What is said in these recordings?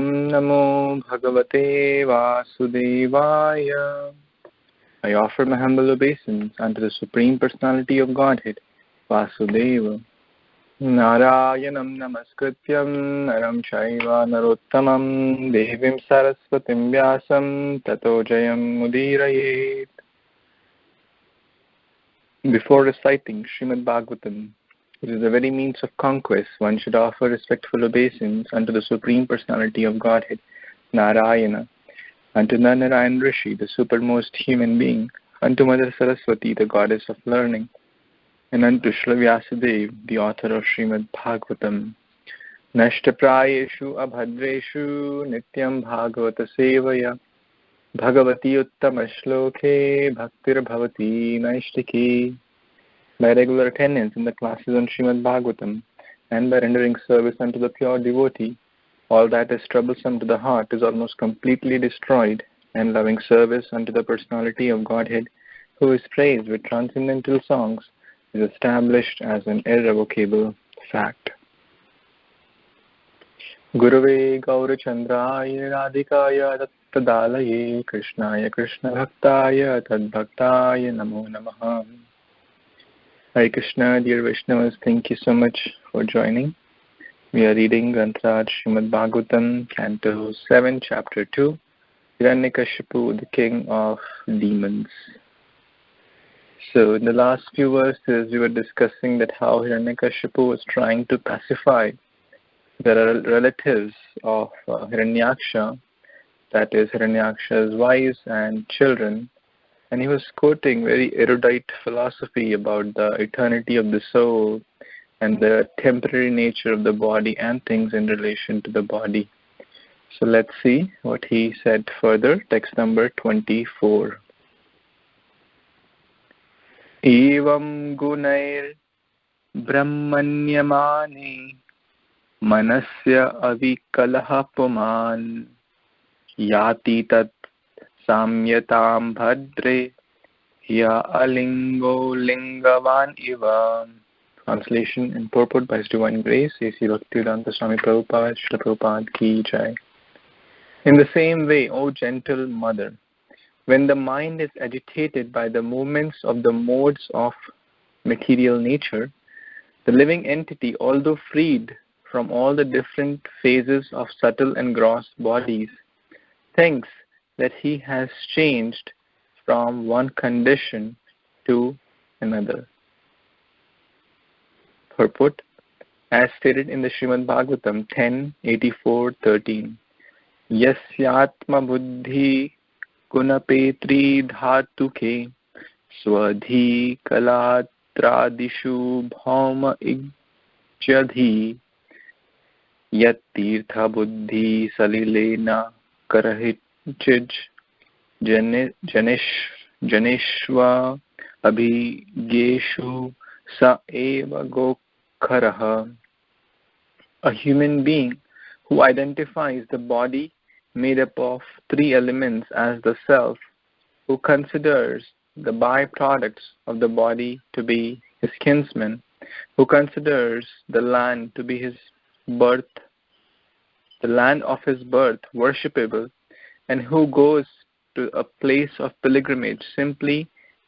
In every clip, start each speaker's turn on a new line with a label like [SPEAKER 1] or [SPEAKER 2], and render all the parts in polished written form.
[SPEAKER 1] Om Namo Bhagavate Vasudevaya. I offer my humble obeisance unto the Supreme Personality of Godhead, Vasudeva. Narayanam Namaskrityam Naram Chaiva Narottamam Devim Saraswatim Vyasam Tato Jayam Mudirayet. Before reciting Srimad Bhagvatam, it is the very means of conquest, one should offer respectful obeisance unto the Supreme Personality of Godhead, Narayana, unto Narayan Rishi, the supermost human being, unto Mother Saraswati, the goddess of learning, and unto Srila Vyasadeva, the author of Srimad Bhagvatam. Nashtaprayeshu abhadreshu nityam bhagavata sevaya bhagavati uttama shloke bhaktir bhavati naishtiki. By regular attendance in the classes on Srimad Bhagvatam and by rendering service unto the pure devotee, all that is troublesome to the heart is almost completely destroyed, and loving service unto the personality of Godhead, who is praised with transcendental songs, is established as an irrevocable fact. Gurave Gaurachandraya Radhikaya Dattadalaye Krishnaya Krishna Bhaktaya Tadbhaktaya Namo Namaha. Hare Krishna, dear Vaishnavas, thank you so much for joining. We are reading Grantaraj Srimad Bhagavatam, Canto 7, Chapter 2, Hiranyakashipu, the king of demons. So in the last few verses, we were discussing that how Hiranyakashipu was trying to pacify the relatives of Hiranyaksha, that is Hiranyaksha's wives and children. And he was quoting very erudite philosophy about the eternity of the soul and the temporary nature of the body and things in relation to the body. So let's see what he said further. Text number 24. Evam gunair brahmanyamani manasya avikalaha puman yati tat samyatam bhadre ya alingo lingavan iva. Translation and purport by His Divine Grace, A.C. Bhaktivedanta Swami Prabhupada, Srila Prabhupada Ki Jai. In the same way, O gentle mother, when the mind is agitated by the movements of the modes of material nature, the living entity, although freed from all the different phases of subtle and gross bodies, thinks that he has changed from one condition to another. Purport, as stated in the Srimad Bhagavatam 10.84.13. Yasyatma buddhi gunapetri dhatuke swadhi kalatradishu bhauma ijjadhi yattirtha buddhi salilena karahitchij janeshva abhigeshu sa eva gokharaha. A human being who identifies the body made up of three elements as the self, who considers the byproducts of the body to be his kinsmen, who considers the land to be his birth, the land of his birth worshipable, and who goes to a place of pilgrimage simply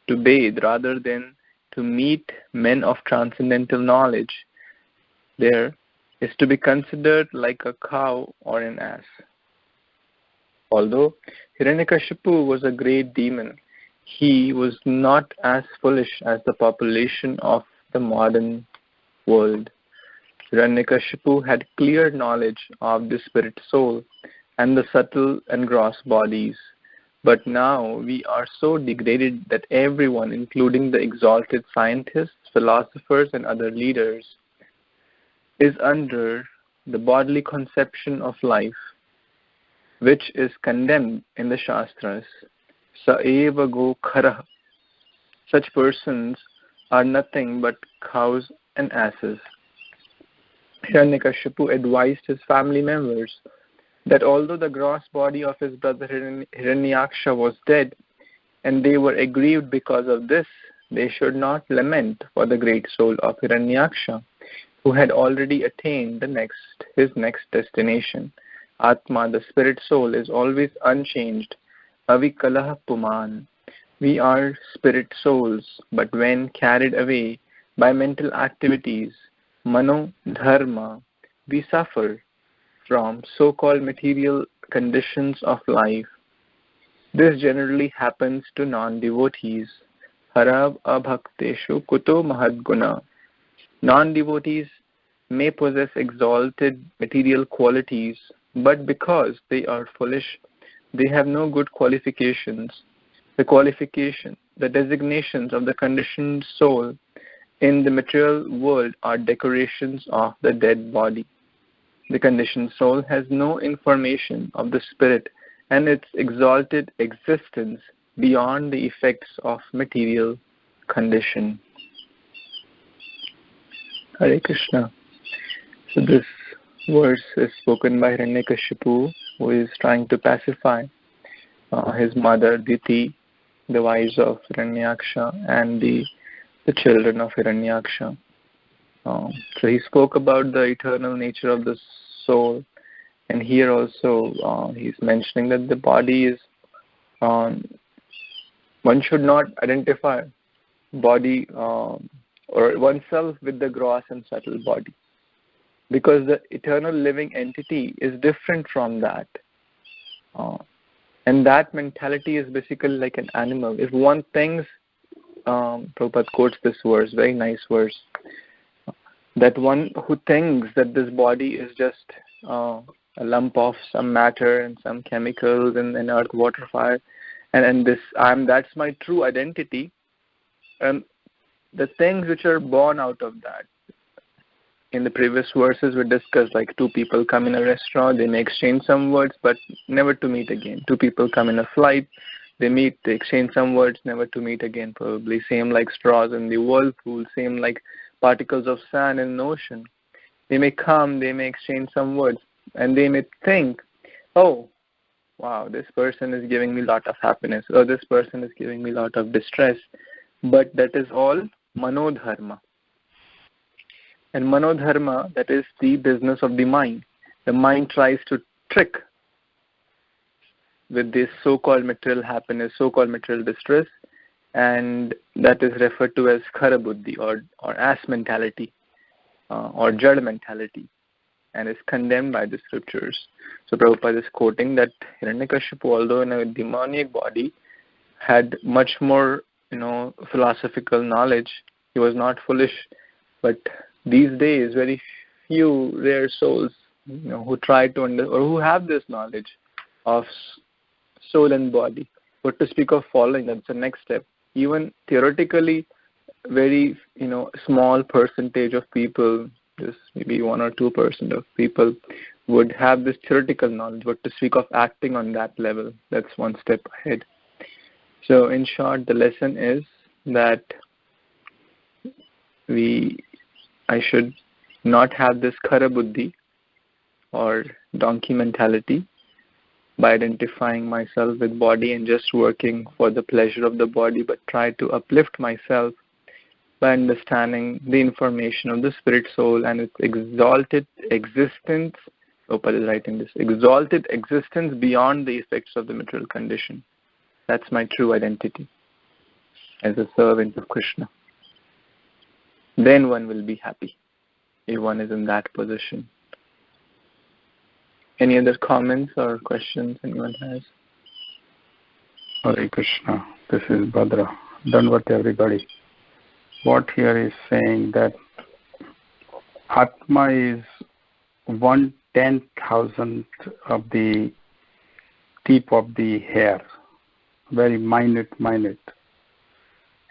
[SPEAKER 1] to bathe rather than to meet men of transcendental knowledge, there is to be considered like a cow or an ass. Although Hiranyakashipu was a great demon, he was not as foolish as the population of the modern world. Hiranyakashipu had clear knowledge of the spirit soul and the subtle and gross bodies. But now we are so degraded that everyone, including the exalted scientists, philosophers, and other leaders, is under the bodily conception of life, which is condemned in the Shastras. Saeva go khara. Such persons are nothing but cows and asses. Hiranyakashipu advised his family members that although the gross body of his brother Hiranyaksha was dead, and they were aggrieved because of this, they should not lament for the great soul of Hiranyaksha, who had already attained his next destination, Atma, the spirit soul, is always unchanged. Avikalah Puman. We are spirit souls, but when carried away by mental activities, mano dharma, we suffer from so-called material conditions of life. This generally happens to non-devotees. Harab abhakteshu kuto mahadguna. Non-devotees may possess exalted material qualities, but because they are foolish, they have no good qualifications. The designations of the conditioned soul in the material world are decorations of the dead body. The conditioned soul has no information of the spirit and its exalted existence beyond the effects of material condition. Hare Krishna. So this verse is spoken by Hiranyakashipu, who is trying to pacify his mother Diti, the wives of Hiranyaksha, and the children of Hiranyaksha. So he spoke about the eternal nature of the soul, and here also he's mentioning that the body is, one should not identify body or oneself with the gross and subtle body, because the eternal living entity is different from that. And that mentality is basically like an animal. If one thinks, Prabhupada quotes this verse, very nice verse, that one who thinks that this body is just a lump of some matter and some chemicals and earth, water, fire, and this that's my true identity. The things which are born out of that. In the previous verses we discussed, like two people come in a restaurant, they may exchange some words, but never to meet again. Two people come in a flight, they meet, they exchange some words, never to meet again probably. Same like straws in the whirlpool, same like particles of sand in the ocean. They may come, they may exchange some words, and they may think, oh, wow, this person is giving me a lot of happiness, or this person is giving me a lot of distress. But that is all manodharma. And manodharma, that is the business of the mind. The mind tries to trick with this so-called material happiness, so-called material distress, and that is referred to as khara-buddhi or ass mentality or jad mentality, and is condemned by the scriptures. So Prabhupada is quoting that Hiranyakashipu, although in a demoniac body, had much more philosophical knowledge. He was not foolish, but these days very few rare souls who try to or who have this knowledge of soul and body. But to speak of following, that's the next step. Even theoretically, very small percentage of people, just maybe 1 or 2% of people would have this theoretical knowledge. But to speak of acting on that level, that's one step ahead. So in short, the lesson is that I should not have this khara buddhi or donkey mentality by identifying myself with body and just working for the pleasure of the body, but try to uplift myself by understanding the information of the spirit soul and its exalted existence. Prabhupada is writing this, exalted existence beyond the effects of the material condition. That's my true identity as a servant of Krishna. Then one will be happy if one is in that position. Any other comments or questions anyone has?
[SPEAKER 2] Hare Krishna. This is Bhadra. Danvat everybody. What here is saying that Atma is 1/10,000th of the tip of the hair, very minute.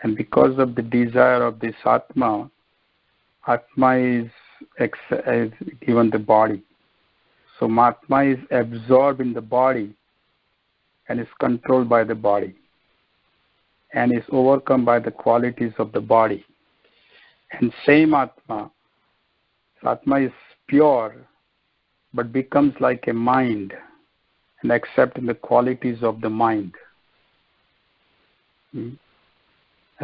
[SPEAKER 2] And because of the desire of this Atma is given the body. So Atma is absorbed in the body and is controlled by the body and is overcome by the qualities of the body. And same Atma is pure but becomes like a mind and accepting the qualities of the mind. And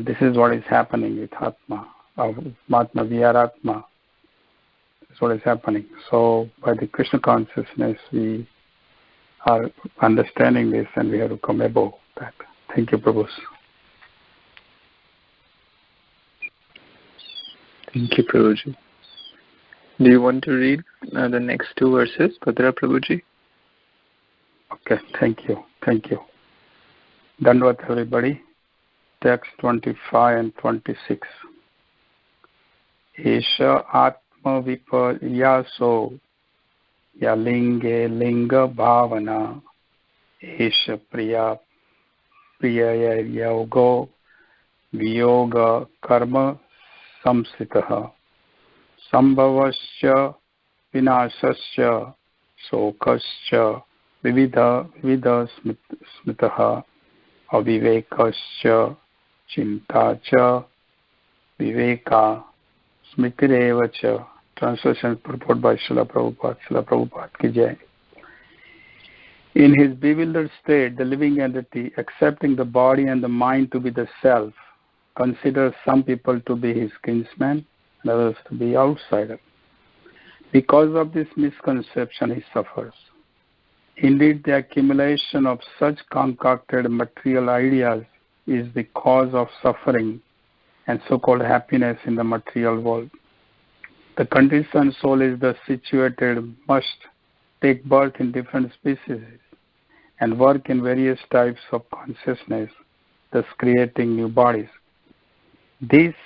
[SPEAKER 2] this is what is happening with Atma. Atma, we are Atma. That's what is happening. So by the Krishna consciousness, we are understanding this, and we have to come above that. Thank you, Prabhu.
[SPEAKER 1] Thank you, Prabhuji. Do you want to read the next two verses, Bhadra Prabhuji?
[SPEAKER 2] Okay, thank you. Thank you. Dandvat, everybody. Text 25 and 26. Esha atma viparyaso yalinge linga bhavana esha priya priyaya yogo viyoga karma samsitaha sambhavasya vinashasya sokasya vividha smitaha avivekasya chintacha viveka smitirevacha. Translation purport by Srila Prabhupada. Srila Prabhupada ki jai. In his bewildered state, the living entity, accepting the body and the mind to be the self, considers some people to be his kinsmen and others to be outsiders. Because of this misconception, he suffers. Indeed, the accumulation of such concocted material ideas is the cause of suffering and so-called happiness in the material world. The conditioned soul is thus situated, must take birth in different species and work in various types of consciousness, thus creating new bodies. This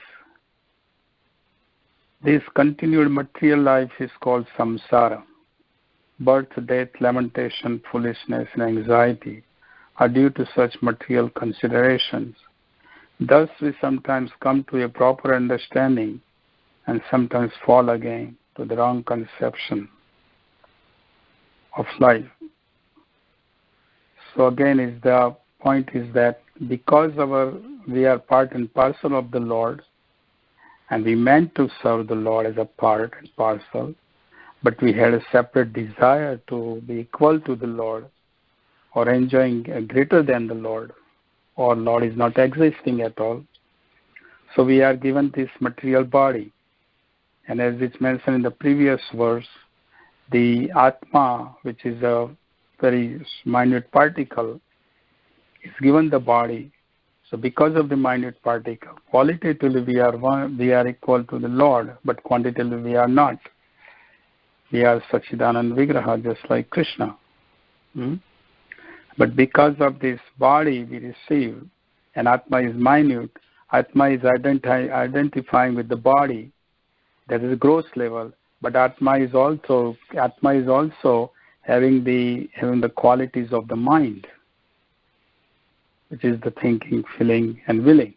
[SPEAKER 2] continued material life is called samsara. Birth, death, lamentation, foolishness, and anxiety are due to such material considerations. Thus, we sometimes come to a proper understanding and sometimes fall again to the wrong conception of life. So again, the point is that because we are part and parcel of the Lord, and we meant to serve the Lord as a part and parcel, but we had a separate desire to be equal to the Lord or enjoying greater than the Lord, or Lord is not existing at all. So we are given this material body. And as it's mentioned in the previous verse, the Atma, which is a very minute particle, is given the body. So because of the minute particle, qualitatively we are equal to the Lord, but quantitatively we are not. We are Sachidanand Vigraha, just like Krishna. But because of this body we receive, and Atma is minute, Atma is identifying with the body. That is gross level, but Atma is also having the qualities of the mind, which is the thinking, feeling, and willing.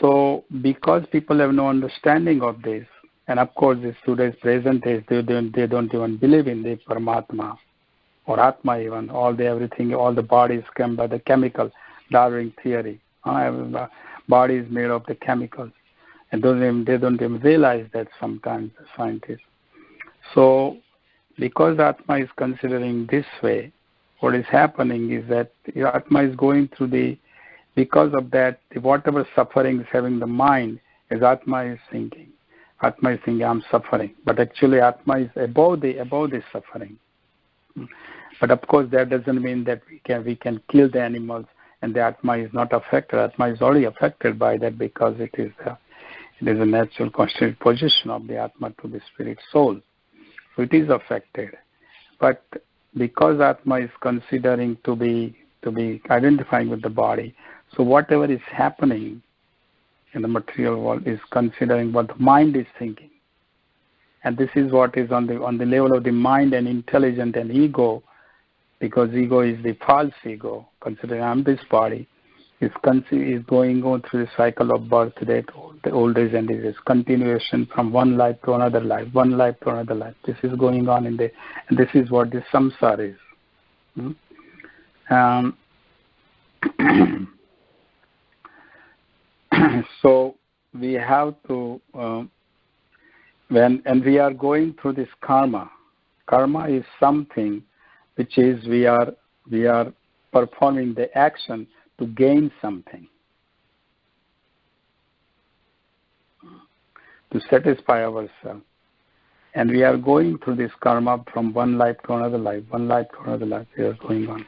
[SPEAKER 2] So, because people have no understanding of this, and of course, this today's present age, they don't even believe in the Paramatma or Atma even. All the bodies come by the chemical Darwin theory. Body is made of the chemicals. And they don't even realize that sometimes, the scientists. So, because Atma is considering this way, what is happening is that Atma is going through because of that, whatever suffering is having the mind, as Atma is thinking. Atma is thinking, I'm suffering. But actually, Atma is above the suffering. But of course, that doesn't mean that we can kill the animals and the Atma is not affected. Atma is already affected by that because it is a natural constituted position of the Atma to the spirit soul. So it is affected. But because Atma is considering to be identifying with the body, so whatever is happening in the material world is considering what the mind is thinking. And this is what is on the level of the mind and intelligence and ego, because ego is the false ego, considering I'm this body, is going on through the cycle of birth, death, the old age and disease, continuation from one life to another life, one life to another life. This is going on and this is what the samsara is. So we have to, when we are going through this karma is something which is we are performing the action to gain something, to satisfy ourselves. And we are going through this karma from one life to another life, one life to another life. We are going on.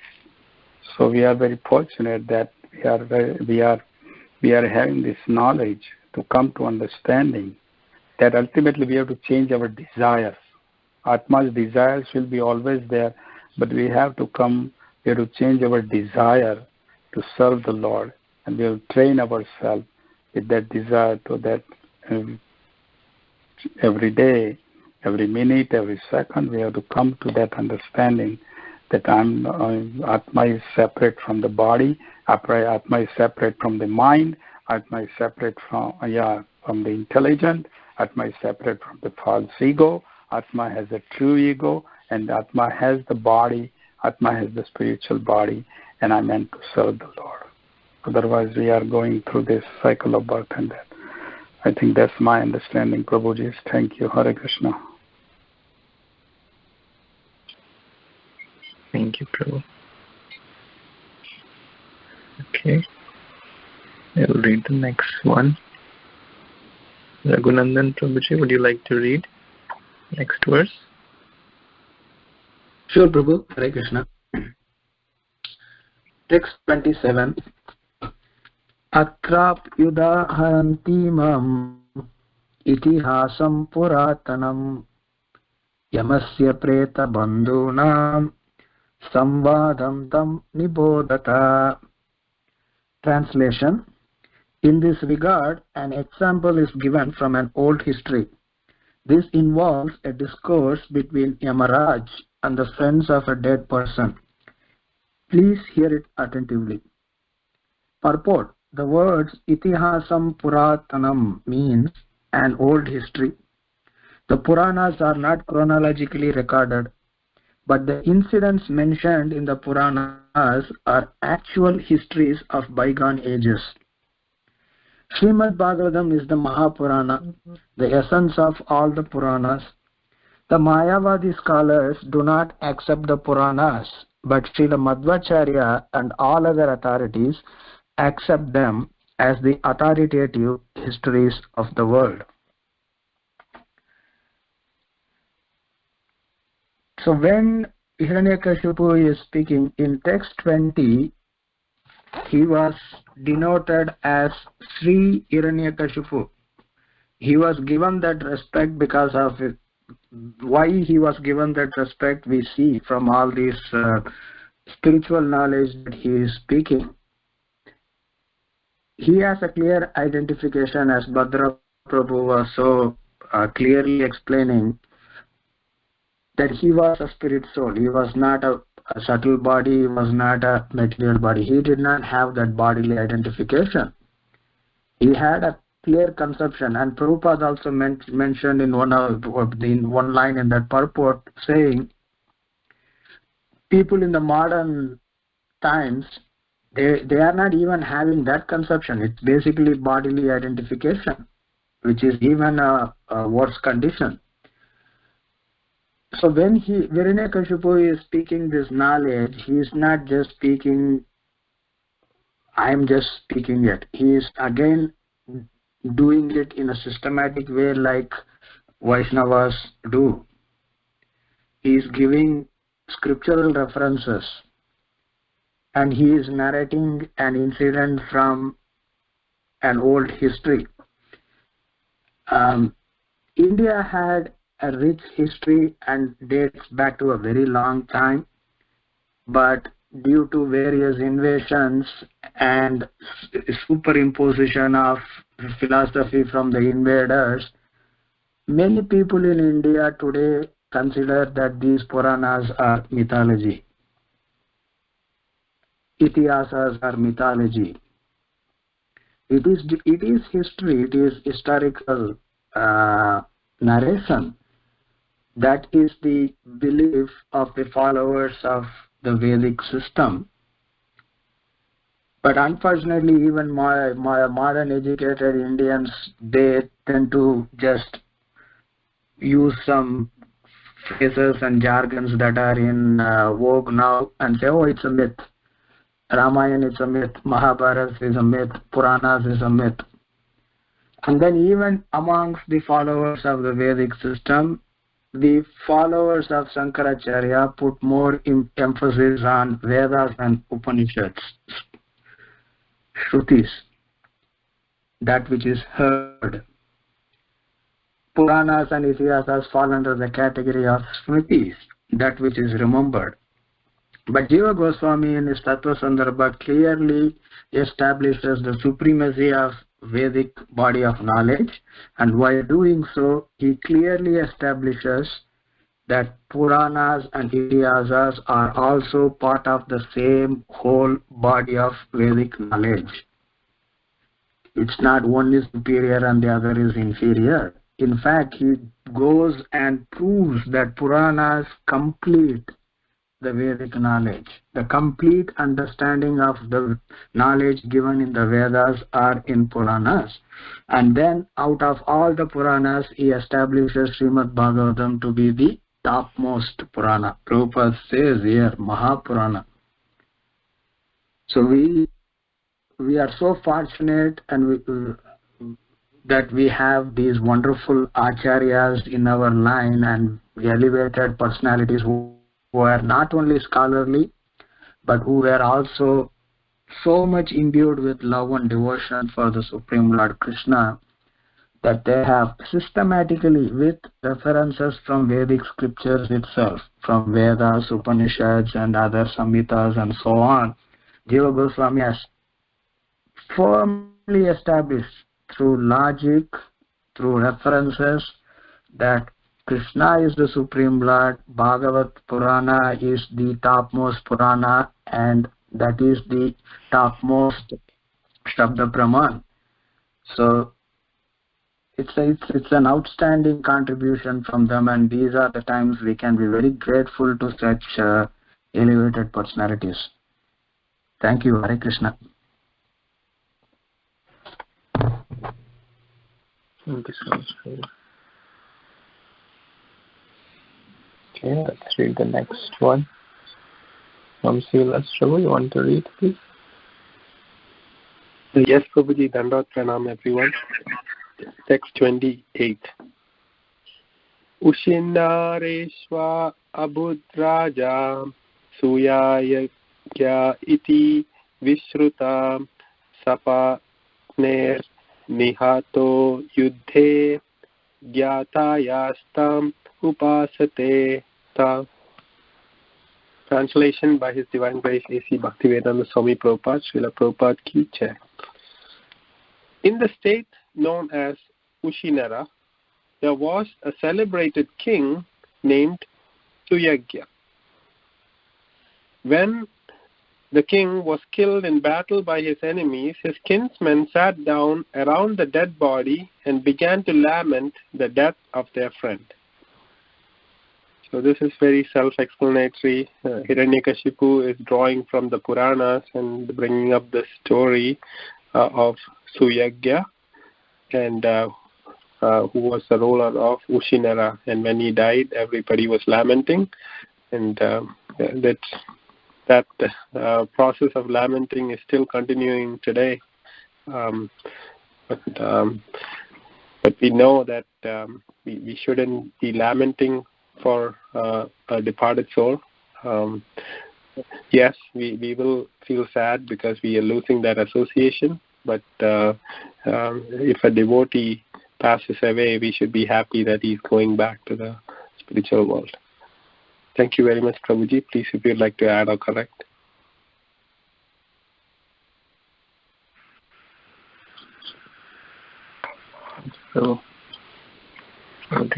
[SPEAKER 2] So we are very fortunate that we are having this knowledge to come to understanding that ultimately we have to change our desires. Atma's desires will be always there, but we have to change our desire to serve the Lord, and we will train ourselves with that desire to that every day, every minute, every second. We have to come to that understanding that Atma is separate from the body, Atma is separate from the mind, Atma is separate from the intelligent, Atma is separate from the false ego, Atma has a true ego, and Atma has the body, Atma has the spiritual body, and I meant to serve the Lord. Otherwise, we are going through this cycle of birth and death. I think that's my understanding, Prabhuji. Thank you. Hare Krishna.
[SPEAKER 1] Thank you, Prabhu. Okay. I will read the next one. Raghunandan Prabhuji, would you like to read next verse?
[SPEAKER 3] Sure, Prabhu. Hare Krishna. Text 27. Atrapyudaharantimam itihasam puratanam yamasya preta bandhunam samvadam tam nibodhata. Translation. In this regard, an example is given from an old history. This involves a discourse between Yamaraj and the friends of a dead person. Please hear it attentively. Purport. The words Itihasam Puratanam means an old history. The Puranas are not chronologically recorded, but the incidents mentioned in the Puranas are actual histories of bygone ages. Srimad Bhagvatam is the Mahapurana, the essence of all the Puranas. The Mayavadi scholars do not accept the Puranas, but Srila Madhvacharya and all other authorities accept them as the authoritative histories of the world. So when Hiranyakashipu is speaking in text 20, he was denoted as Sri Hiranyakashipu. He was given that respect because of it. Why he was given that respect we see from all these spiritual knowledge that he is speaking. He has a clear identification, as Bhadra Prabhu was so clearly explaining, that he was a spirit soul. He was not a subtle body, he was not a material body. He did not have that bodily identification. He had a clear conception, and Prabhupada also mentioned in one line in that purport, saying people in the modern times, they are not even having that conception. It's basically bodily identification, which is even a worse condition. So when Hiranyakashipu is speaking this knowledge, he is not just speaking, I am just speaking it. He is again doing it in a systematic way like Vaishnavas do. He is giving scriptural references, and he is narrating an incident from an old history. India had a rich history and dates back to a very long time, but due to various invasions and superimposition of philosophy from the invaders, many people in India today consider that these Puranas are mythology. Itihasas are mythology. It is history, it is historical narration. That is the belief of the followers of the Vedic system. But unfortunately, even my modern educated Indians, they tend to just use some phrases and jargons that are in vogue now and say, oh, it's a myth. Ramayana is a myth, Mahabharata is a myth, Puranas is a myth. And then even amongst the followers of the Vedic system, the followers of Shankaracharya put more emphasis on Vedas and Upanishads, Shrutis, that which is heard. Puranas and Itihasas fall under the category of Smritis, that which is remembered. But Jiva Goswami in his Tattva Sandarbha clearly establishes the supremacy of Vedic body of knowledge, and while doing so, he clearly establishes that Puranas and Itihasas are also part of the same whole body of Vedic knowledge. It's not one is superior and the other is inferior. In fact, he goes and proves that Puranas complete the Vedic knowledge. The complete understanding of the knowledge given in the Vedas are in Puranas. And then out of all the Puranas, he establishes Srimad Bhagavatam to be the topmost Purana. Prabhupada says here, Mahapurana. So we are so fortunate and that we have these wonderful acharyas in our line and elevated personalities who are not only scholarly, but who were also so much imbued with love and devotion for the Supreme Lord Krishna that they have systematically, with references from Vedic scriptures itself, from Vedas, Upanishads and other Samhitas and so on, Jiva Goswami has firmly established through logic, through references, that Krishna is the Supreme Lord, Bhagavat Purana is the topmost Purana, and that is the topmost Shabda Brahman. So it's an outstanding contribution from them, and these are the times we can be very grateful to such elevated personalities. Thank you, Hare Krishna.
[SPEAKER 1] Thank you so much. Okay, let's read the next one. From Silas Prabhu, you want to read, please?
[SPEAKER 4] Yes, Prabhuji, Dandot Pranam, everyone. Text 28. Ushinareshva abhudraja suyajna iti vishruta sapner nihato yuddhe gyatayastam upasate ta. Translation by His Divine Grace A.C. Bhaktivedanta Swami Prabhupada, Srila Prabhupada Ki Jai. In the state known as Usinara, there was a celebrated king named Suyajna. When the king was killed in battle by his enemies, his kinsmen sat down around the dead body and began to lament the death of their friend. So this is very self-explanatory. Hiranyakashipu is drawing from the Puranas and bringing up the story of Suyajna, and who was the ruler of Usinara. And when he died, everybody was lamenting, and that process of lamenting is still continuing today. But we know that we shouldn't be lamenting for a departed soul. Yes, we will feel sad because we are losing that association, but if a devotee passes away, we should be happy that he's going back to the spiritual world. Thank you very much, Prabhuji. Please, if you'd like to add or correct.
[SPEAKER 1] So, we'll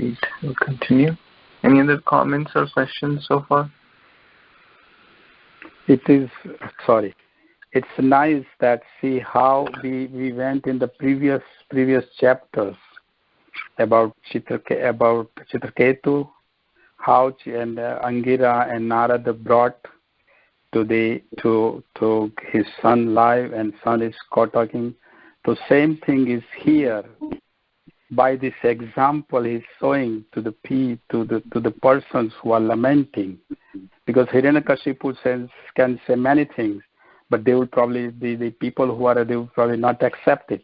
[SPEAKER 1] continue. Any other comments or questions so far?
[SPEAKER 2] It's nice that see how we went in the previous chapters about Chitraketu, how Angira and Narada brought to his son live, and son is talking. The same thing is here. By this example, he's showing to the persons who are lamenting, because Hiranyakashipu can say many things, but they will probably the people who are, they will probably not accept it.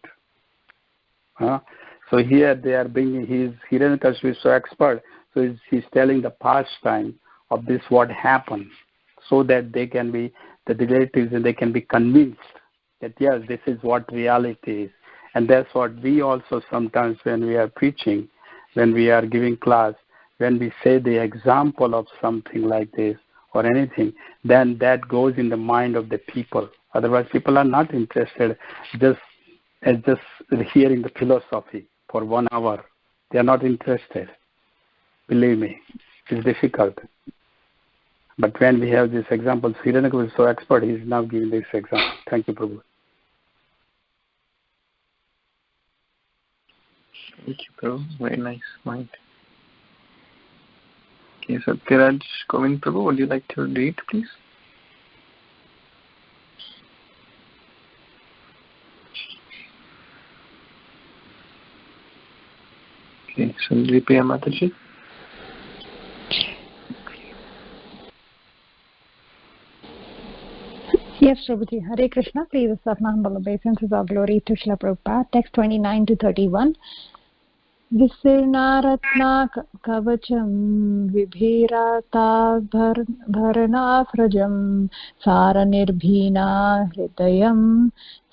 [SPEAKER 2] So here they are bringing, Hiranyakashipu is so expert, So he's telling the past time of this what happened, so that they can be, the relatives, and they can be convinced that yes, this is what reality is. And that's what we also sometimes, when we are preaching, when we are giving class, when we say the example of something like this or anything, then that goes in the mind of the people. Otherwise, people are not interested just hearing the philosophy for 1 hour. They are not interested. Believe me, it's difficult. But when we have this example, Hiranyakashipu is so expert, he is now giving this example. Thank you, Prabhu.
[SPEAKER 1] Thank you, Prabhu. Very nice mind. Okay, so Tiraj Govind Prabhu, would you like to read, please? Okay, so Sripriya Mataji.
[SPEAKER 5] Yes, Prabhuji. Hare Krishna. Please accept my humble obeisances of glory to Srila Prabhupada. Text 29 to 31. Visirnaratna kavacham vibhirata bharanafrajam saranirbhina hridayam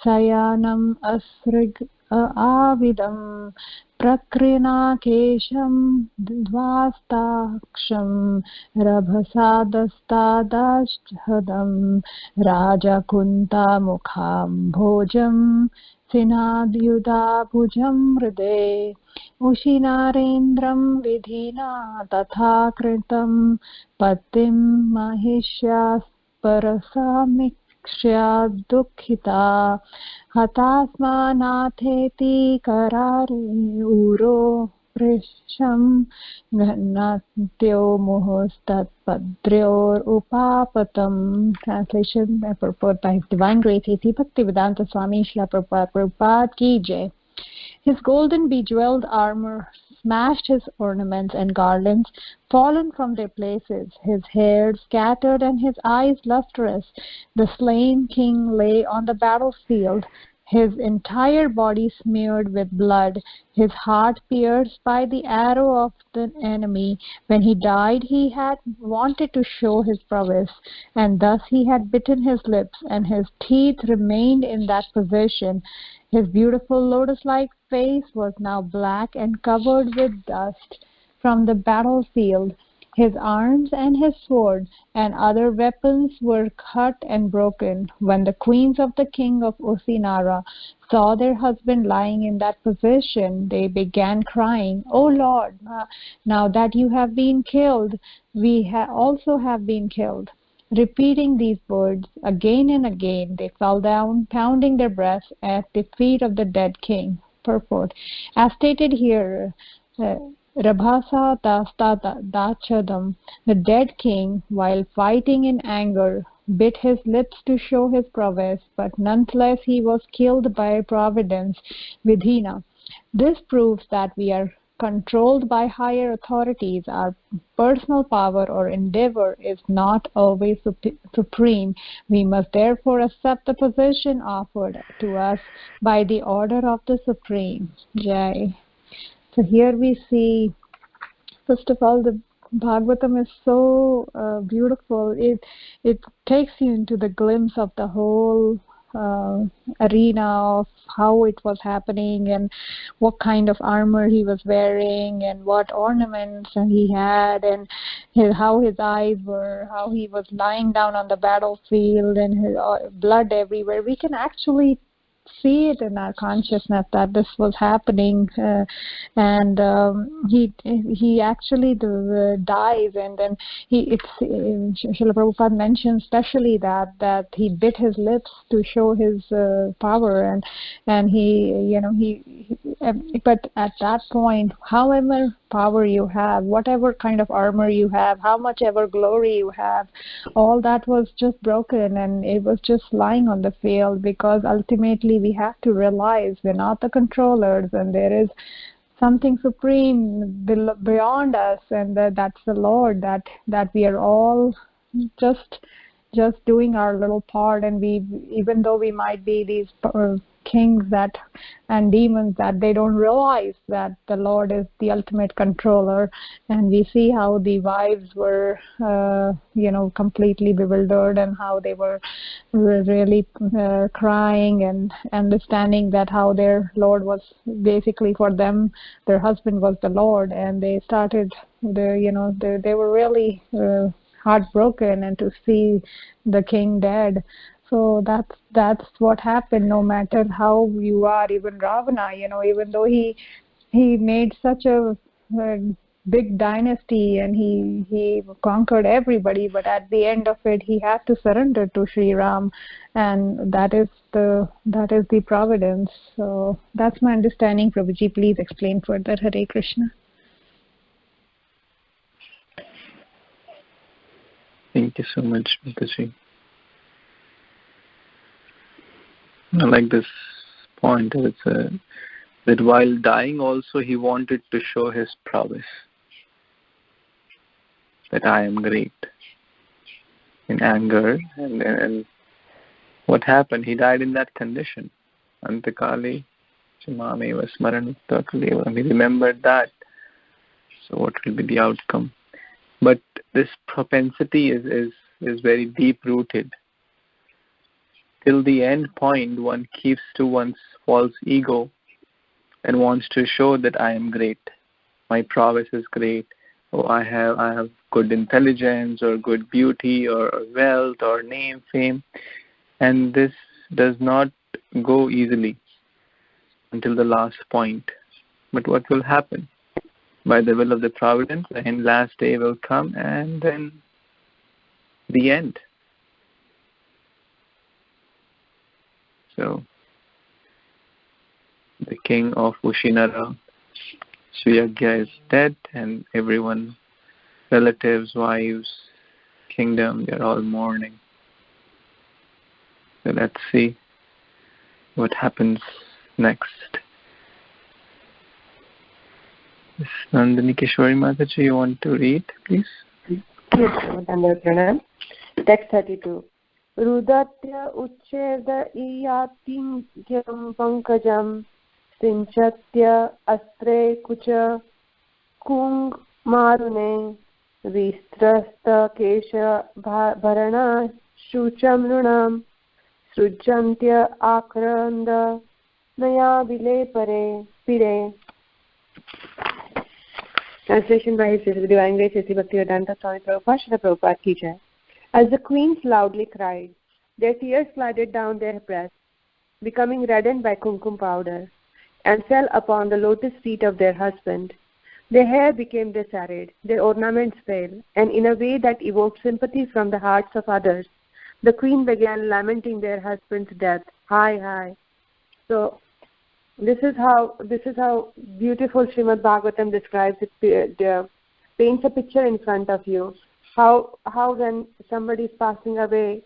[SPEAKER 5] sayanam asrig avidam prakrinakesham dvastaksham rabhasadastadashhadam rajakunta mukham bhojam sinadyudabhujam hriday Usinarendram vidhina tatha kritam patim mahishyas parasamikshya dukhita hatasmanatheti karare uro prisham ghanatyo muhustat padryor upapatam. Translation by purport by His Divine Grace A.C. Bhaktivedanta Swami Srila Prabhupada. Prabhupada ki jai. His golden bejeweled armor smashed, his ornaments and garlands fallen from their places, his hair scattered and his eyes lustrous. The slain king lay on the battlefield, his entire body smeared with blood, his heart pierced by the arrow of the enemy. When he died, he had wanted to show his prowess, and thus he had bitten his lips, and his teeth remained in that position. His beautiful lotus-like face was now black and covered with dust from the battlefield. His arms and his sword and other weapons were cut and broken. When the queens of the king of Usinara saw their husband lying in that position, they began crying, "O Lord, now that you have been killed, we also have been killed." Repeating these words again and again, they fell down, pounding their breasts at the feet of the dead king. Purport. As stated here, Rabhasa Dachadam, the dead king, while fighting in anger, bit his lips to show his prowess, but nonetheless he was killed by Providence, Vidhina. This proves that we are controlled by higher authorities. Our personal power or endeavor is not always supreme. We must therefore accept the position offered to us by the order of the Supreme. Jai. So here we see, first of all, the Bhagavatam is so beautiful. It takes you into the glimpse of the whole arena of how it was happening and what kind of armor he was wearing and what ornaments he had and how his eyes were, how he was lying down on the battlefield and his blood everywhere. We can actually see it in our consciousness that this was happening, and he actually dies, and then Srila Prabhupada mentions especially that he bit his lips to show his power, and but at that point, however power you have, whatever kind of armor you have, how much ever glory you have, all that was just broken, and it was just lying on the field, because ultimately we have to realize we're not the controllers, and there is something supreme beyond us, and that's the Lord, that we are all just doing our little part, and we, even though we might be these kings that and demons that they don't realize that the Lord is the ultimate controller. And we see how the wives were completely bewildered, and how they were really crying and understanding that how their Lord was basically, for them, their husband was the Lord. And they started they were really heartbroken, and to see the king dead. So that's what happened. No matter how you are, even Ravana, even though he made such a big dynasty, and he conquered everybody, but at the end of it he had to surrender to Sri Ram, and that is the providence. So that's my understanding. Prabhuji, please explain further. Hare Krishna.
[SPEAKER 1] Thank you so much, Mataji. I like this point that while dying also he wanted to show his prowess, that I am great, in anger. And what happened? He died in that condition. Antakali Chimameva Smaranutta Kaleva. He remembered that. So what will be the outcome? But this propensity is very deep-rooted. Till the end point, one keeps to one's false ego and wants to show that I am great. My prowess is great. Oh, I have good intelligence, or good beauty, or wealth, or name, fame. And this does not go easily until the last point. But what will happen? By the will of the providence, the last day will come, and then the end. So, the king of Usinara, Suyajna, is dead, and everyone, relatives, wives, kingdom, they're all mourning. So let's see what happens next. Nandini Kishwari Mataji, you want to read, please?
[SPEAKER 6] Yes, Pranam. Text 32. Rudatya uchcheda iyatingyam pankajam sinchatya astre kucha kung marune vistrasta kesha bharana shucham nunam srujantya akranda naya vile pare pire. Translation by His Divine Grace Sri Bhaktivedanta Swami Prabhupada, Srila Prabhupada Ki Jai. As the queens loudly cried, their tears flooded down their breasts, becoming reddened by kumkum powder, and fell upon the lotus feet of their husband. Their hair became disarrayed, their ornaments failed, and in a way that evoked sympathy from the hearts of others, the queen began lamenting their husband's death. Hi, hi. So, this is how beautiful Srimad Bhagavatam describes it. Paints a picture in front of you. How when somebody is passing away,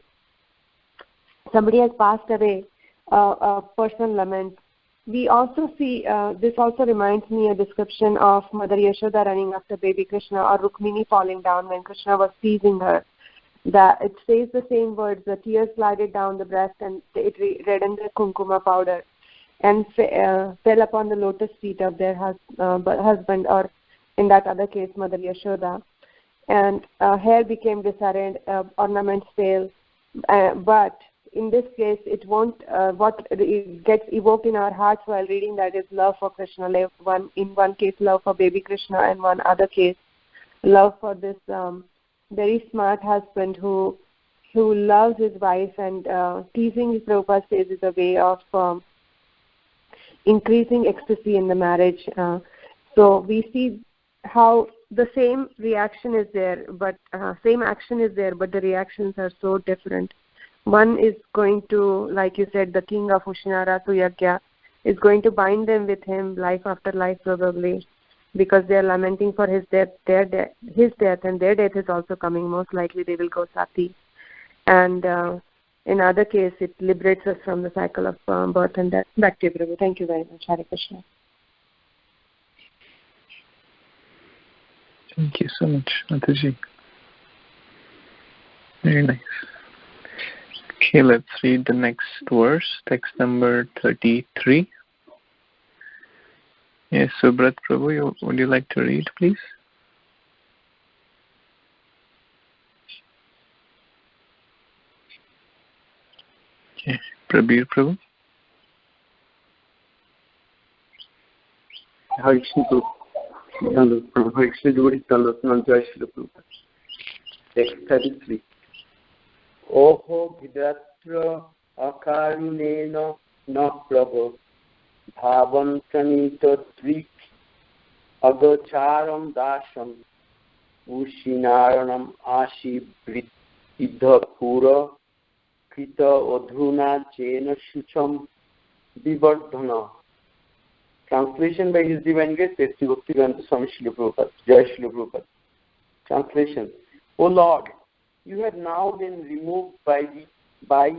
[SPEAKER 6] somebody has passed away, a person laments. We also see, this also reminds me a description of Mother Yashoda running after baby Krishna, or Rukmini falling down when Krishna was teasing her. That it says the same words, the tears slided down the breast, and it reddened the kumkuma powder, and fell upon the lotus feet of their husband, or in that other case, Mother Yashoda. And hair became disarrayed, ornaments failed. But in this case, it won't. What gets evoked in our hearts while reading that is love for Krishna. In one case, love for baby Krishna, and one other case, love for this very smart husband who loves his wife, and teasing, Prabhupada says, is a way of increasing ecstasy in the marriage. So we see how the same reaction is there, but same action is there, but the reactions are so different. One is going to, like you said, the king of Usinara, Suyajna, is going to bind them with him life after life probably, because they are lamenting for his death, his death, and their death is also coming. Most likely they will go sati. And in other case, it liberates us from the cycle of birth and death. Back to you, Prabhu. Thank you very much. Hare Krishna.
[SPEAKER 1] Thank you so much, Mataji. Very nice. Okay, let's read the next verse, text number 33. Yes, Subrat Prabhu, would you like to read, please? Okay, Prabir Prabhu.
[SPEAKER 7] Hare Krishna Prabhu. Hare Krishna Prabhu. Jai Shri Prabhu. Text 33. Oho vidatra akarunena na prabhu bhavantanita drik agacharam dasham Usinaranam ashi idha pura krita odhuna jena shucham vivardhana. Translation by His Divine Grace, Sri Bhaktivedanta Swami Srila Prabhupada. Jai Srila Prabhupada. Translation. O Lord, you have now been removed by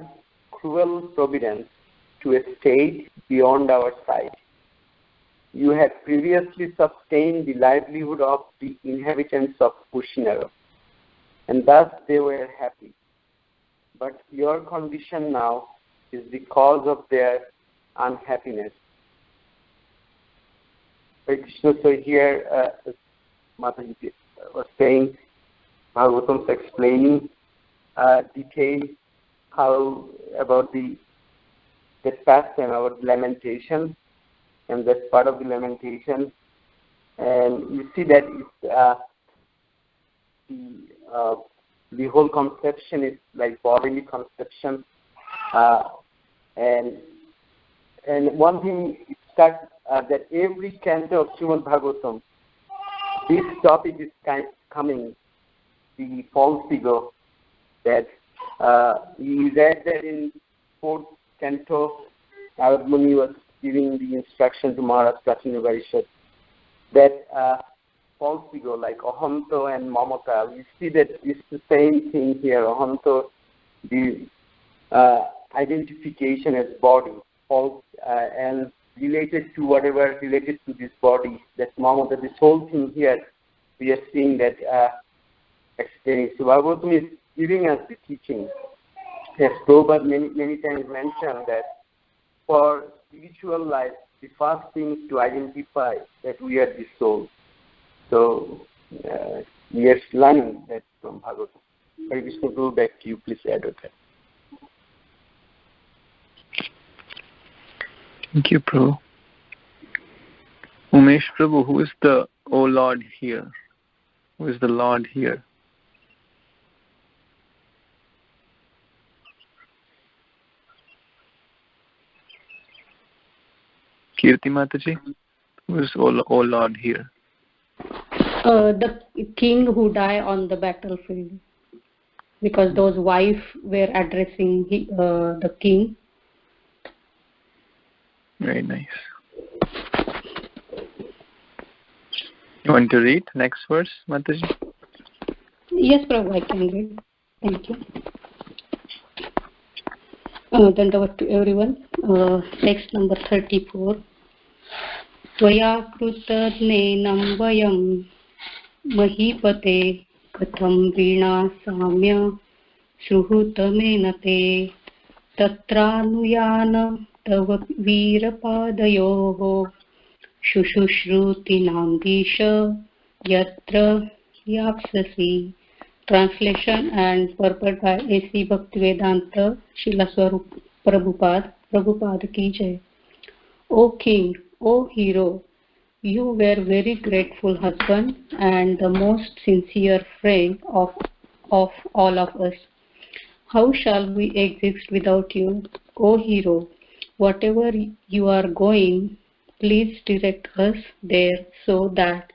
[SPEAKER 7] cruel providence to a state beyond our sight. You had previously sustained the livelihood of the inhabitants of Usinara, and thus they were happy. But your condition now is the cause of their unhappiness. Hare Krishna, so here Mataji was saying, Bhagavatam is explaining detail how about that pastime, our lamentation, and that's part of the lamentation. And you see that the whole conception is like bodily conception, and one thing it starts that every canto of Srimad Bhagavatam, this topic is coming. The false ego, that we read that in 4th canto, Narad Muni was giving the instruction to Maharaj Prachina Varishad, that false ego like ahanto and mamata, we see that it's the same thing here. Ahanto, the identification as body, false, and related to whatever related to this body, that mamata, this whole thing here, we are seeing that explaining. So Bhagavatam is giving us the teaching. As Prabhupada many times mentioned that for spiritual life, the first thing is to identify that we are the soul. So we are learning that from Bhagavatam. Hare Krishna, go back to you. Please add with that.
[SPEAKER 1] Thank you, Prabhu. Umesh Prabhu, who is the O Lord here? Who is the Lord here? Kirti Mataji, who is O Lord here?
[SPEAKER 8] The king who died on the battlefield, because those wives were addressing the king.
[SPEAKER 1] Very nice. You want to read next verse, Mataji?
[SPEAKER 8] Yes, Prabhu, I can read. Thank you. Dandavat to everyone. Text number 34. Tvaya krutadnenam vayam mahipate katham vina samya sruhutamenate tatranuyana tava virapadayoho shushruti namdisha yatra yapsasi. Translation and purport by A.C. Bhaktivedanta Srila Swarup Prabhupada ki jai. O King, O Hero, you were very grateful husband and the most sincere friend of all of us. How shall we exist without you, O Hero? Whatever you are going, please direct us there so that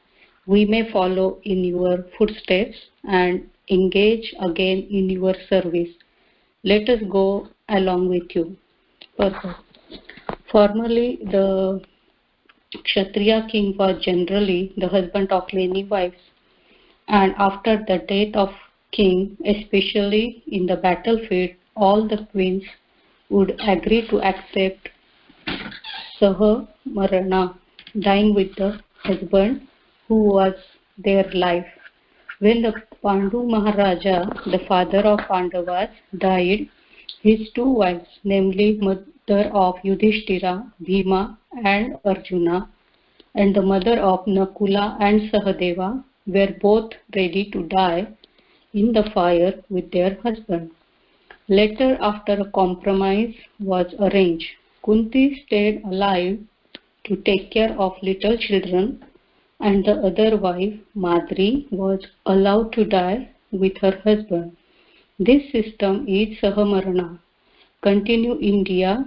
[SPEAKER 8] we may follow in your footsteps and engage again in your service. Let us go along with you. Purpose. Formerly, the Kshatriya king was generally the husband of many wives, and after the death of king, especially in the battlefield, all the queens would agree to accept Saha Marana, dying with the husband who was their life. When the Pandu Maharaja, the father of Pandavas, died, His two wives, namely mother of Yudhishthira, Bhima and Arjuna, and the mother of Nakula and Sahadeva, were both ready to die in the fire with their husband. Later, after a compromise was arranged, Kunti stayed alive to take care of little children, and the other wife, Madri, was allowed to die with her husband. This system is Sahamarana, continue in India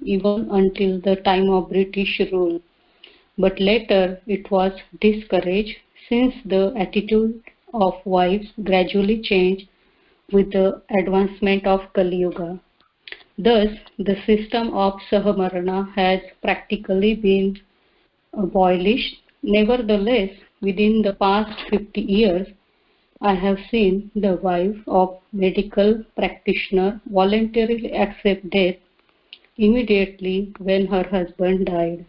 [SPEAKER 8] even until the time of British rule. But later it was discouraged since the attitude of wives gradually changed with the advancement of Kali Yuga. Thus, the system of Sahamarana has practically been abolished. Nevertheless, within the past 50 years, I have seen the wife of medical practitioner voluntarily accept death immediately when her husband died.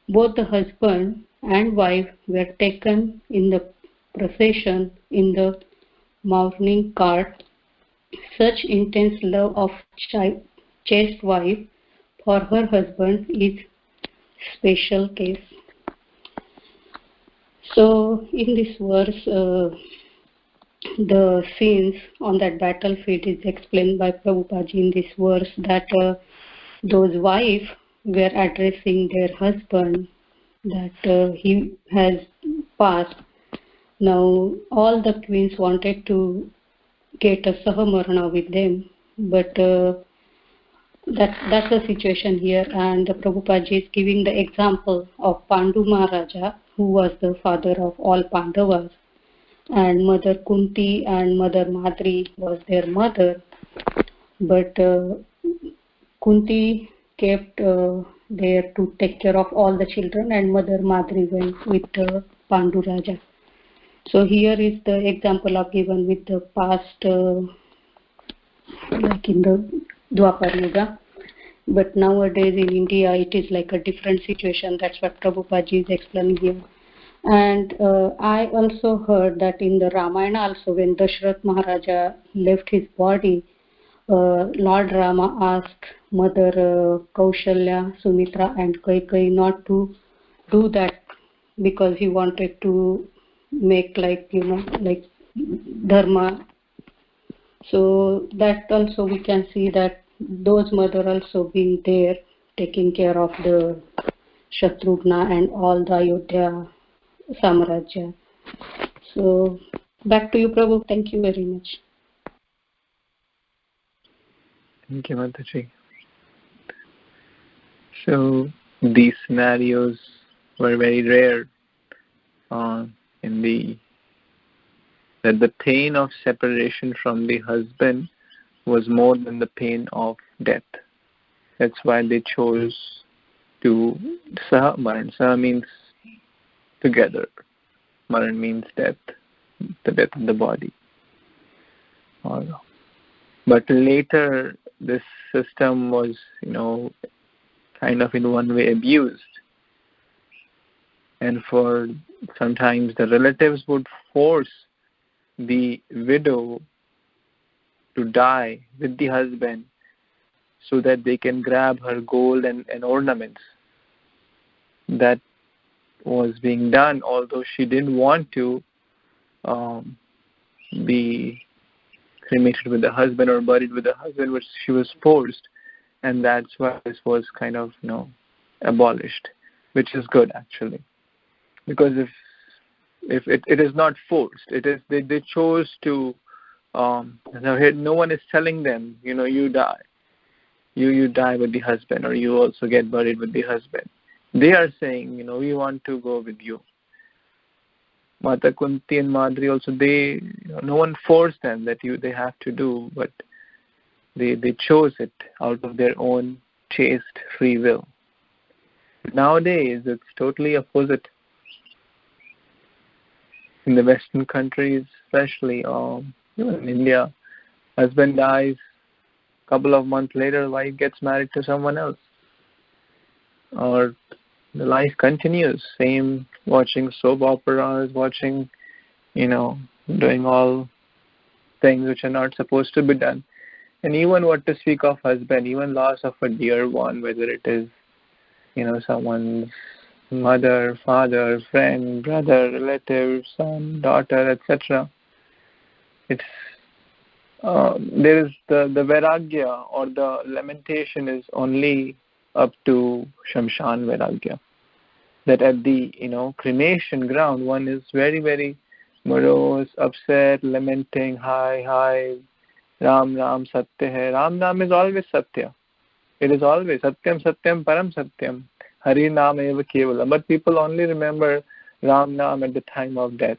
[SPEAKER 8] Both the husband and wife were taken in the procession in the mourning cart. Such intense love of chaste wife for her husband is special case. So in this verse, the scenes on that battlefield is explained by Prabhupada in this verse that those wives were addressing their husband that he has passed. Now all the queens wanted to get a Sahamarana with them, but that's the situation here, and Prabhupada is giving the example of Pandu Maharaja, who was the father of all Pandavas, and Mother Kunti and Mother Madri was their mother, but Kunti kept there to take care of all the children, and Mother Madri went with Pandu Raja. So here is the example of given with the past, like in the Dwapar Yuga. But nowadays in India it is like a different situation. That's what Prabhupada is explaining here. And I also heard that in the Ramayana also, when Dashrath Maharaja left his body, Lord Rama asked Mother Kaushalya, Sumitra and Kaikeyi not to do that because he wanted to make like dharma. So that also we can see that those mother also being there taking care of the Shatrughna and all the Ayodhya Samarajya. So back to you, Prabhu. Thank you very much.
[SPEAKER 1] Thank you, Mataji. So these scenarios were very rare that the pain of separation from the husband was more than the pain of death. That's why they chose to Saha-Maran. Saha means together. Maran means death, the death of the body. But later, this system was, kind of in one way abused. And for sometimes the relatives would force the widow to die with the husband so that they can grab her gold and ornaments. That was being done, although she didn't want to be cremated with the husband or buried with the husband, which she was forced. And that's why this was kind of, abolished, which is good actually. Because if it is not forced, it is they chose to. No one is telling them, you die, you die with the husband, or you also get buried with the husband. They are saying, we want to go with you. Mata Kunti and Madri also, no one forced them that they have to do, but they chose it out of their own chaste free will. Nowadays, it's totally opposite. In the Western countries, especially, even in India, husband dies, couple of months later, wife gets married to someone else. Or the life continues, same, watching soap operas, watching, doing all things which are not supposed to be done. And even what to speak of husband, even loss of a dear one, whether it is, someone's mother, father, friend, brother, relative, son, daughter, etc. It's there is the vairagya or the lamentation is only up to Shamshan Vairagya. That at the cremation ground, one is very, very morose, upset, lamenting, hi, Ram Ram Satya hai. Ram Ram is always Satya. It is always Satyam Satyam Param Satyam. Hari Nam Eva Kevala. But people only remember Ram Nam at the time of death.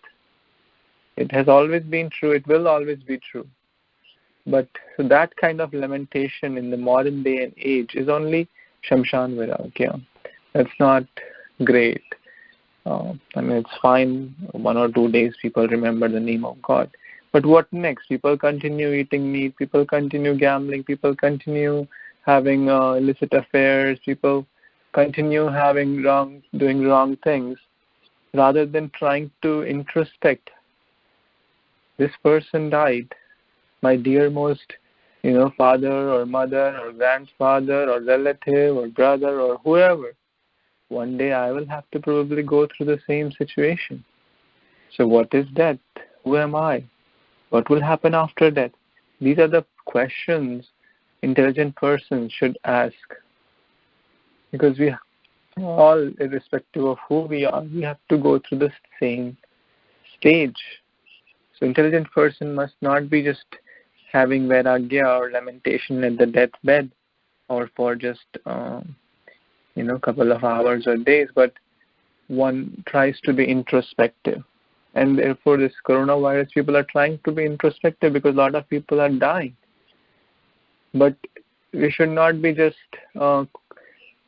[SPEAKER 1] It has always been true. It will always be true. But so that kind of lamentation in the modern day and age is only Shamshan Vairagya. That's not great. It's fine 1 or 2 days people remember the name of God. But what next? People continue eating meat, people continue gambling, people continue having illicit affairs, people continue doing wrong things, rather than trying to introspect. This person died, my dearmost, father or mother or grandfather or relative or brother or whoever. One day I will have to probably go through the same situation. So what is death? Who am I? What will happen after death? These are the questions intelligent persons should ask. Because we all, irrespective of who we are, we have to go through the same stage. So intelligent person must not be just having vairagya or lamentation at the deathbed or for just couple of hours or days, but one tries to be introspective. And therefore this coronavirus, people are trying to be introspective because a lot of people are dying. But we should not be just,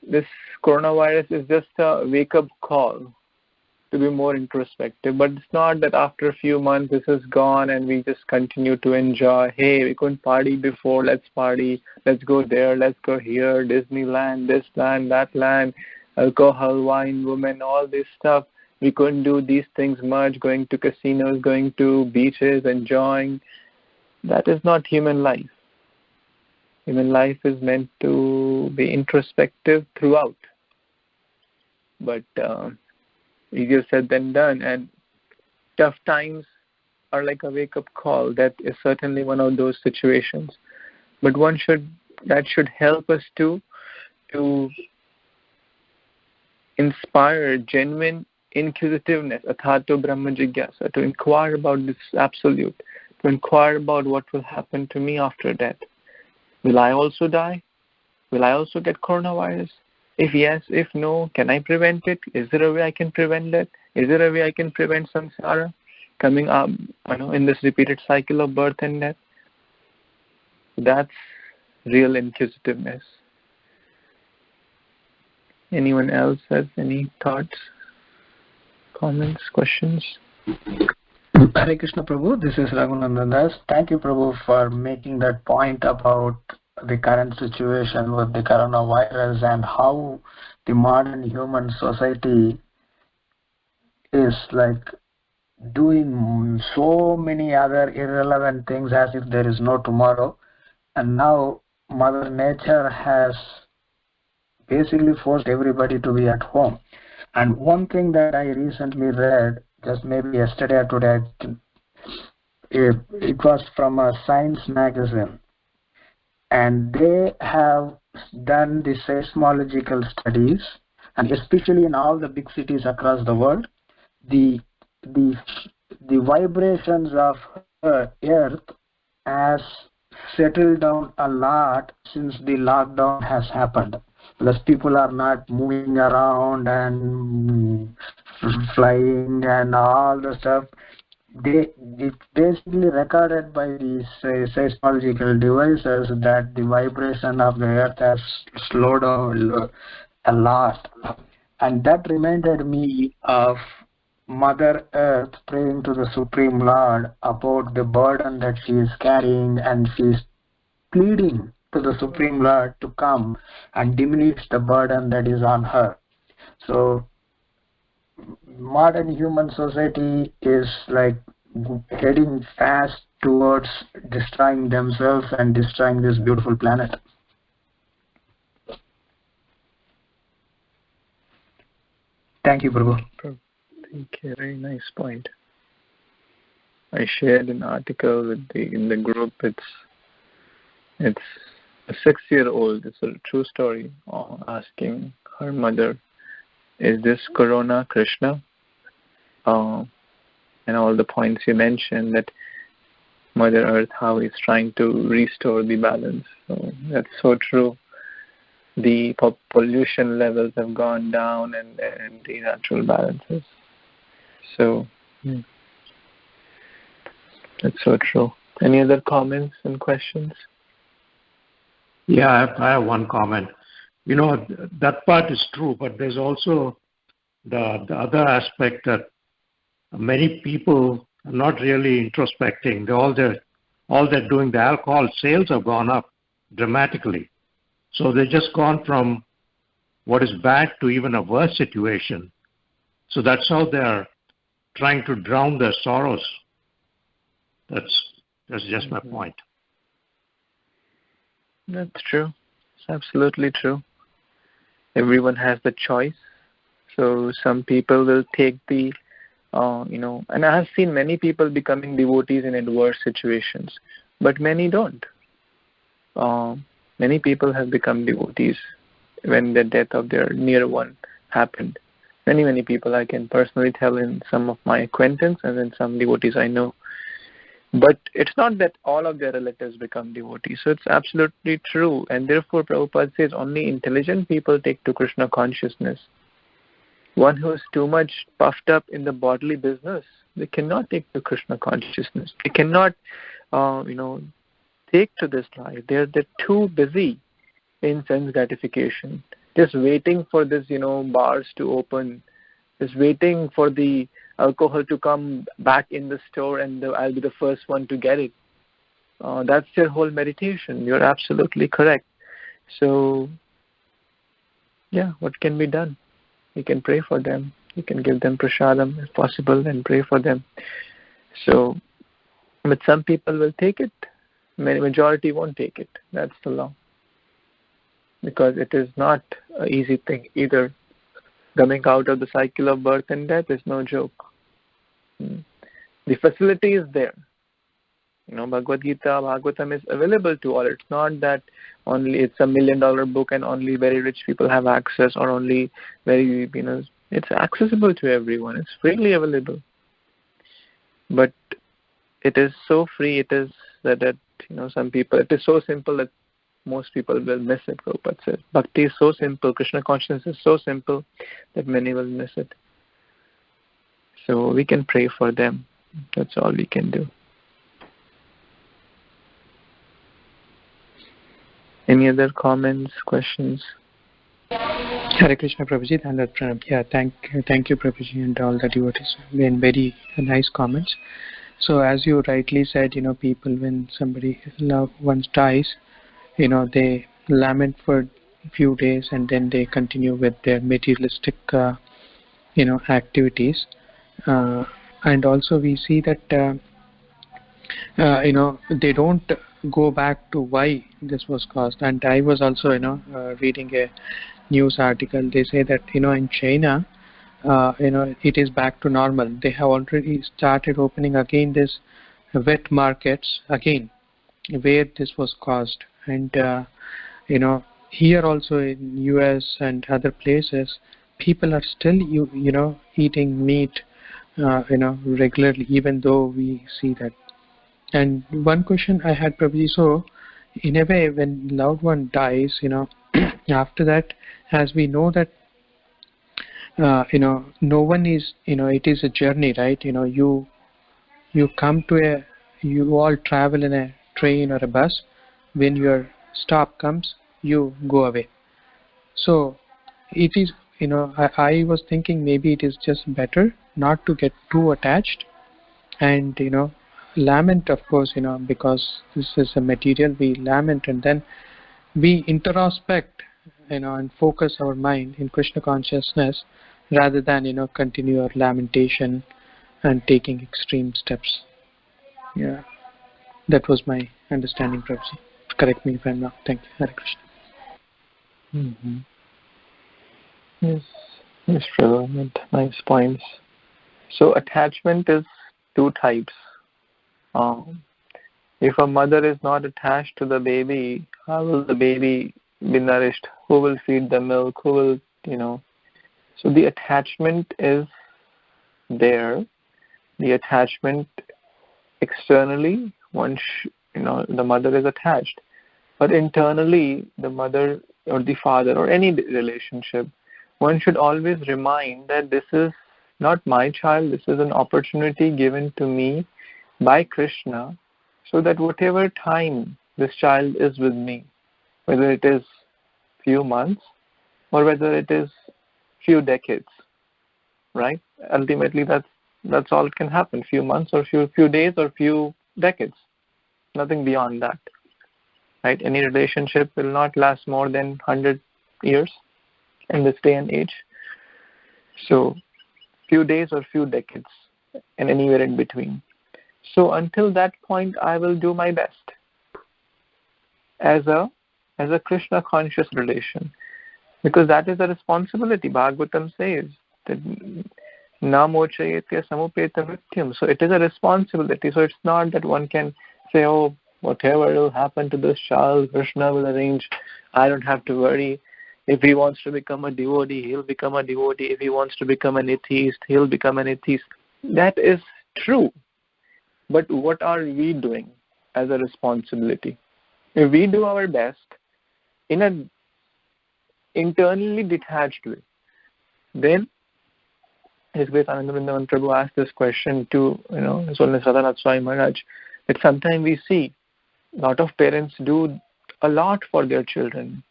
[SPEAKER 1] this coronavirus is just a wake-up call to be more introspective. But it's not that after a few months this is gone and we just continue to enjoy. Hey, we couldn't party before, let's party. Let's go there, let's go here, Disneyland, this land, that land, alcohol, wine, women, all this stuff. We couldn't do these things much, going to casinos, going to beaches, enjoying. That is not human life. Human life is meant to be introspective throughout. But easier said than done. And tough times are like a wake-up call. That is certainly one of those situations. But that should help us to inspire genuine inquisitiveness, athato brahma jigyasa, to inquire about this absolute, to inquire about what will happen to me after death. Will I also die? Will I also get coronavirus? If yes, if no, can I prevent it? Is there a way I can prevent it? Is there a way I can prevent samsara coming up, in this repeated cycle of birth and death? That's real inquisitiveness. Anyone else has any thoughts, comments, questions?
[SPEAKER 3] Hare Krishna Prabhu, this is Raghunandan Das. Thank you Prabhu for making that point about the current situation with the coronavirus and how the modern human society is like doing so many other irrelevant things as if there is no tomorrow. And now Mother Nature has basically forced everybody to be at home. And one thing that I recently read, just maybe yesterday or today, it was from a science magazine. And they have done the seismological studies, and especially in all the big cities across the world, the vibrations of Earth has settled down a lot since the lockdown has happened. Because people are not moving around and flying and all the stuff. It's basically recorded by these seismological devices that the vibration of the earth has slowed down a lot. And that reminded me of Mother Earth praying to the Supreme Lord about the burden that she is carrying, and she is pleading to the Supreme Lord to come and diminish the burden that is on her. So modern human society is like heading fast towards destroying themselves and destroying this beautiful planet. Thank you, Prabhu.
[SPEAKER 1] Thank you. Very nice point. I shared an article with in the group. It's a 6-year-old. It's a true story. Asking her mother, "Is this Corona Krishna?" And all the points you mentioned, that Mother Earth, how he's trying to restore the balance. So that's so true. The pollution levels have gone down and the natural balances. So that's so true. Any other comments and questions?
[SPEAKER 9] Yeah, I have one comment. That part is true, but there's also the other aspect that many people are not really introspecting. All they're doing, the alcohol sales have gone up dramatically. So they've just gone from what is bad to even a worse situation. So that's how they're trying to drown their sorrows. That's just my point.
[SPEAKER 1] That's true. It's absolutely true. Everyone has the choice. So some people will take the, and I have seen many people becoming devotees in adverse situations, but many don't. Many people have become devotees when the death of their near one happened. Many people I can personally tell in some of my acquaintance and then some devotees I know. But it's not that all of their relatives become devotees. So it's absolutely true. And therefore Prabhupada says only intelligent people take to Krishna consciousness. One who is too much puffed up in the bodily business, they cannot take to Krishna consciousness. They cannot, take to this life. They're too busy in sense gratification, just waiting for this, bars to open, just waiting for the alcohol to come back in the store and I'll be the first one to get it. That's their whole meditation. You're absolutely correct. So, yeah, what can be done? You can pray for them. You can give them prasadam if possible and pray for them. So, but some people will take it. Majority won't take it. That's the law. Because it is not an easy thing either. Coming out of the cycle of birth and death is no joke. The facility is there. Bhagavad Gita, Bhagavatam is available to all. It's not that only it's $1 million book and only very rich people have access, or only very, it's accessible to everyone. It's freely available. But it is so free, it is that some people, it is so simple that most people will miss it, Prabhupada says. Bhakti is so simple, Krishna consciousness is so simple that many will miss it. So we can pray for them. That's all we can do. Any other comments, questions?
[SPEAKER 10] Hare Krishna, Prabhuji. And yeah, thank you, Prabhuji, and all the devotees. Again, very nice comments. So as you rightly said, people, when somebody loved ones dies, they lament for a few days and then they continue with their materialistic, activities. And also we see that, they don't go back to why this was caused. And I was also, reading a news article. They say that, in China, it is back to normal. They have already started opening again this wet markets again, where this was caused. And, here also in US and other places, people are still, eating meat, regularly, even though we see that. And one question I had, Prabhuji, so in a way, when loved one dies, after that, as we know that, no one is, it is a journey, right? You come to you all travel in a train or a bus. When your stop comes, you go away. So it is, I was thinking maybe it is just better not to get too attached and, lament, of course, because this is a material, we lament and then we introspect, and focus our mind in Krishna consciousness rather than, continue our lamentation and taking extreme steps. Yeah, that was my understanding, Prabhuji. Correct me if I'm wrong. Thank you. Hare Krishna.
[SPEAKER 1] Mm-hmm. Yes, Prabhu. Nice points. So attachment is two types. If a mother is not attached to the baby, how will the baby be nourished? Who will feed the milk? Who will, So the attachment is there. The attachment externally, the mother is attached. But internally, the mother or the father or any relationship, one should always remind that this is not my child, this is an opportunity given to me by Krishna, so that whatever time this child is with me, whether it is few months or whether it is few decades, right? Ultimately, that's all can happen, few months or few days or few decades, nothing beyond that, right? Any relationship will not last more than 100 years in this day and age. So few days or few decades and anywhere in between. So until that point, I will do my best as a Krishna conscious relation, because that is a responsibility. Bhagavatam says that na mochayetya samupeta mrityam. So it is a responsibility. So it's not that one can say, oh, whatever will happen to this child, Krishna will arrange. I don't have to worry. If he wants to become a devotee, he'll become a devotee. If he wants to become an atheist, he'll become an atheist. That is true. But what are we doing as a responsibility? If we do our best in an internally detached way, then His Grace Ananda Vrindavan Prabhu asked this question to, His Holiness Radhanath Swami Maharaj, that sometimes we see a lot of parents do a lot for their children,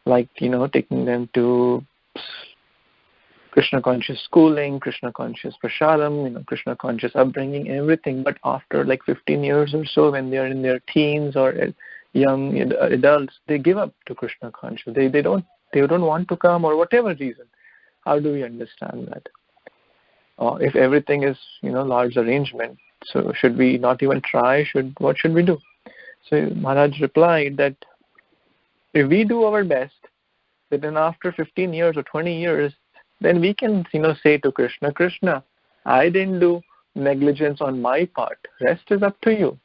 [SPEAKER 1] like, taking them to Krishna conscious schooling, Krishna conscious prasadam, Krishna conscious upbringing, everything. But after like 15 years or so, when they are in their teens or young adults, they give up to Krishna conscious. They don't want to come, or whatever reason. How do we understand that? If everything is large arrangement, so should we not even try? What should we do? So Maharaj replied that if we do our best, then after 15 years or 20 years, then we can, say to Krishna, Krishna, I didn't do negligence on my part. Rest is up to you.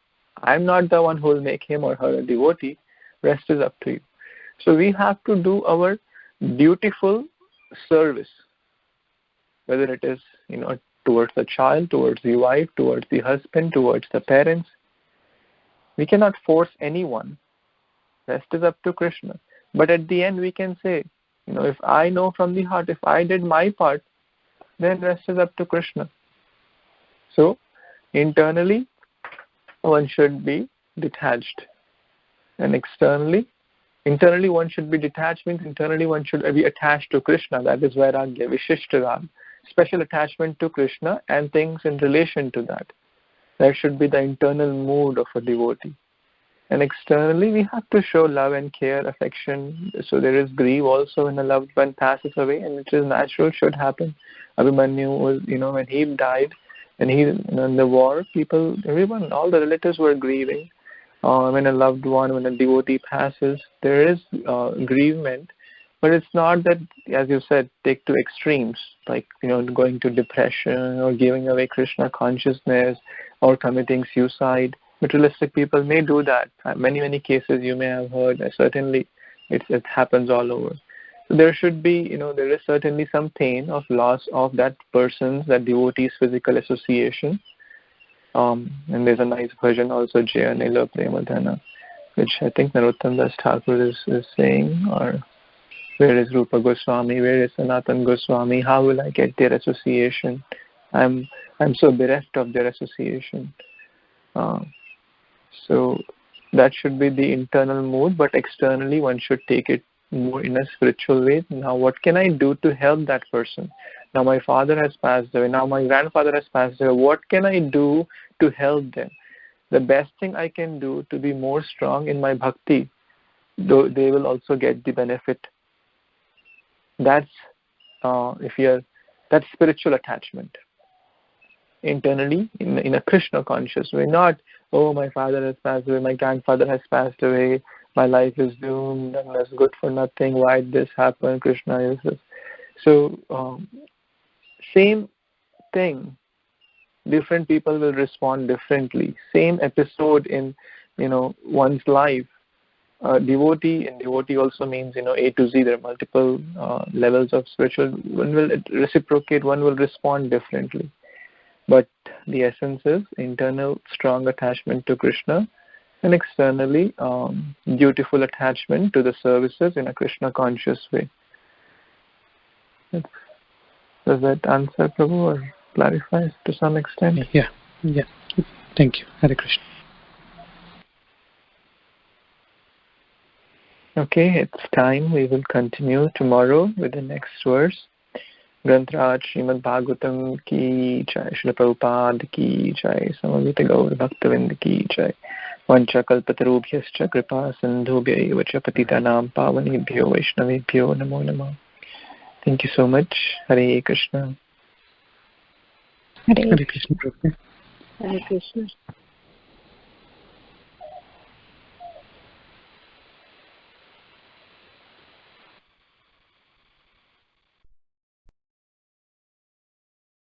[SPEAKER 1] I'm not the one who will make him or her a devotee. Rest is up to you. So we have to do our dutiful service, whether it is, towards the child, towards the wife, towards the husband, towards the parents. We cannot force anyone. Rest is up to Krishna. But at the end, we can say, if I know from the heart, if I did my part, then rest is up to Krishna. So, internally, one should be detached. And internally one should be detached, means internally one should be attached to Krishna. That is Vairagya, Vishishta Rag. Special attachment to Krishna and things in relation to that. That should be the internal mood of a devotee. And externally, we have to show love and care, affection. So there is grief also when a loved one passes away, and it is natural, should happen. Abhimanyu was, when he died, and in the war, everyone, all the relatives were grieving. When a loved one, when a devotee passes, there is grievement. But it's not that, as you said, take to extremes, like, going to depression or giving away Krishna consciousness or committing suicide. Materialistic people may do that. Many cases you may have heard. Certainly, it happens all over. So there should be, there is certainly some pain of loss of that devotee's physical association. And there's a nice version also, Jaya Nila Premadhana, which I think Narottam Das Thakur is saying, or where is Rupa Goswami, where is Sanatan Goswami, how will I get their association? I'm so bereft of their association. So that should be the internal mood, but externally one should take it more in a spiritual way. Now, what can I do to help that person? Now my father has passed away. Now my grandfather has passed away. What can I do to help them? The best thing I can do to be more strong in my bhakti, though they will also get the benefit. That's spiritual attachment. internally in a Krishna conscious way, not, oh, my father has passed away, my grandfather has passed away, my life is doomed, I'm as good for nothing, why did this happen, Krishna is this. So same thing, different people will respond differently. Same episode in one's life, devotee, and devotee also means A to Z. There are multiple levels of spiritual. One will reciprocate, one will respond differently. But the essence is internal strong attachment to Krishna, and externally dutiful attachment to the services in a Krishna conscious way. Does that answer, Prabhu, or clarifies to some extent?
[SPEAKER 10] Yeah. Thank you. Hare Krishna.
[SPEAKER 1] Okay, it's time. We will continue tomorrow with the next verse. Grantraj Srimad Bhagvatam ki jai, Srila Prabhupada ki jai, Samavita Gaur Bhaktavind ki jai, Vancha Kalpatarubhyascha Kripa Sindhubhya eva cha Patitanam Pavanebhyo Vaishnavebhyo Namo Namah. Thank you so much. Hare Krishna.
[SPEAKER 10] Hare Krishna.
[SPEAKER 6] Hare Krishna.